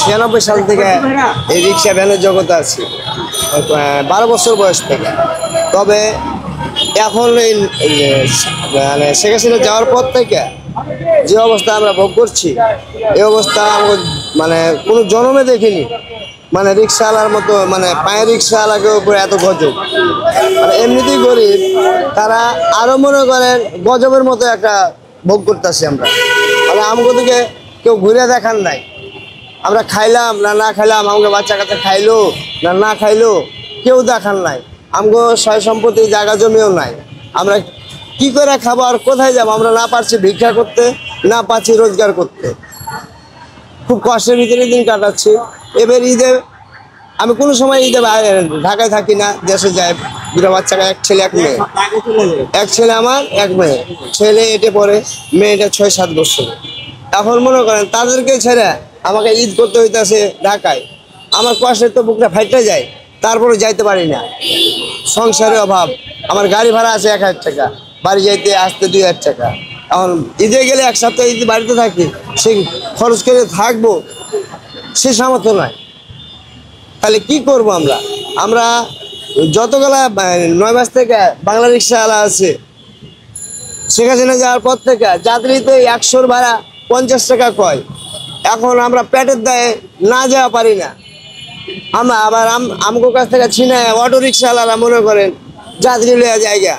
96 সাল থেকে এই রিক্সা ভ্যানের জগতে আছি, 12 বছর বয়স থেকে। তবে এখন এই মানে শেখ হাসিনা যাওয়ার পর থেকে যে অবস্থা আমরা ভোগ করছি, এই অবস্থা আমাকে মানে কোনো জন্মে দেখিনি। মানে রিক্সাওয়ালার মতো, মানে পায়ের রিক্সাওয়ালাকে উপরে এত গজব, মানে এমনিতেই গরিব, তারা আরো মনে করেন গজবের মতো একটা ভোগ করতেছি আমরা। মানে আমাকে থেকে কেউ ঘুরে দেখার নাই, আমরা খাইলাম না না খাইলাম, আমাকে বাচ্চা কাচ্চা খাইলো না না খাইলো, কেউ দেখার নাই। আমগো সয় সম্পত্তি জায়গা জমিও নাই, আমরা কি করে খাবো আর কোথায় যাবো? আমরা না পারছি ভিক্ষা করতে, না পাচ্ছি রোজগার করতে, খুব কষ্টের ভিতরে দিন কাটাচ্ছি। এবার ঈদে আমি কোনো সময় ঈদে ঢাকায় থাকি না, দেশে যাই। দুটো বাচ্চা, এক ছেলে এক মেয়ে, এক ছেলে আমার, এক মেয়ে। ছেলে এটে পড়ে, মেয়েটা 6-7 বছর। এখন মনে করেন তাদেরকে ছেড়ে আমাকে ঈদ করতে হইতেছে ঢাকায়। আমার কষ্টের তো বুকটা ফাইটে যায়, তারপরে যাইতে পারি না, সংসারের অভাব। আমার গাড়ি ভাড়া আছে 1000 টাকা, বাড়ি যাইতে আসতে 2000 টাকা। এখন ঈদে গেলে এক সপ্তাহ ঈদ বাড়িতে থাকি, সেই খরচ করে থাকবো সে সামর্থ্য নয়। তাহলে কি করব আমরা? আমরা যতগুলা 9 মাস থেকে বাংলা রিক্সাওয়ালা আছে, শেখ হাসিনা যাওয়ার পর থেকে যাত্রীতে 100 ভাড়া 50 টাকা কয়। এখন আমরা পেটের দায়ে না যাওয়া পারি না। আমরা আবার আমগো কাছ থেকে ছিনে অটো রিক্সাওয়ালারা মনে করেন যাত্রী লইয়া জায়গা,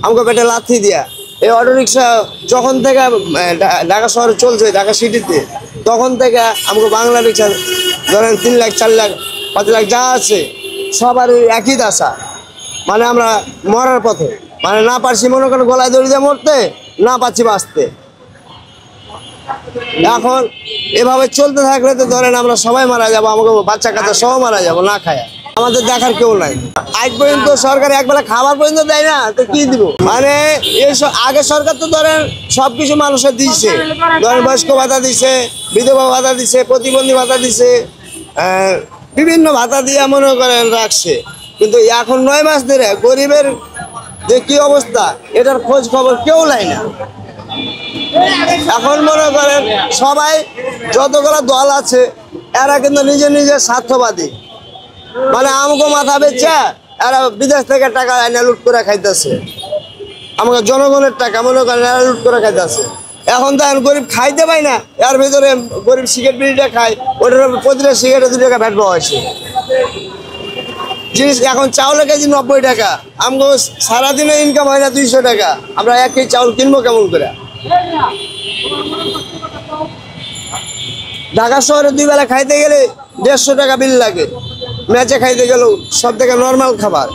আমাকে পেটে লাথি দিয়া। এই অটো রিক্সা যখন থেকে ঢাকা শহরে চলছে, ঢাকা সিটিতে, তখন থেকে আমাকে বাংলা রিক্সা ধরেন 3 লাখ 4 লাখ 5 লাখ যা আছে সবার একই দশা। মানে আমরা মরার পথে, মানে না পারছি মনে করেন গলায় দড়ি দিয়ে মরতে, না পাচ্ছি বাঁচতে। এখন এভাবে চলতে থাকলে তো ধরেন আমরা সবাই মারা যাবো, আমাকে বাচ্চা কাচ্চা সব মারা যাবো না খায়া। আমাদের দেখার কেউ নাই। আজ পর্যন্ত সরকার একবেলা খাবার পর্যন্ত দেয় না, তো কি দিব? মানে এইসব আগে সরকার তো ধরেন সবকিছু মানুষের দিচ্ছে, ধরেন বয়স্ক ভাতা দিচ্ছে, বিধবা ভাতা দিচ্ছে, প্রতিবন্ধী ভাতা দিচ্ছে, বিভিন্ন ভাতা দিয়ে মনে করেন রাখছে। কিন্তু এখন 9 মাস ধরে গরিবের যে কি অবস্থা, এটার খোঁজ খবর কেউ নেয় না। এখন মনে করেন সবাই যতগুলো দল আছে এরা কিন্তু নিজে নিজে স্বার্থবাদী। মানে আমাকে মাথা বেচা এরা বিদেশ থেকে টাকা এনে লুট করে খাইতেছে, আমাকে জনগণের টাকা মনে করেন এরা লুট করে খাইতেছে। এখন তো গরিব খাইতে পাই না, এর ভিতরে গরিব সিগারেট বিড়িটা খায়, ওটার প্রতিটা সিগারেটে 2 টাকা ভ্যাট পাওয়া হয়েছে। জিনিস এখন চাউলের কেজি 90 টাকা, আমাকে সারাদিনে ইনকাম হয় না 200 টাকা, আমরা 1 কেজি চাউল কিনবো কেমন করে? ঢাকা শহরে 2 বেলা খাইতে গেলে 150 টাকা বিল লাগে, ম্যাচে খাইতে গেলেও সব থেকে নর্মাল খাবার।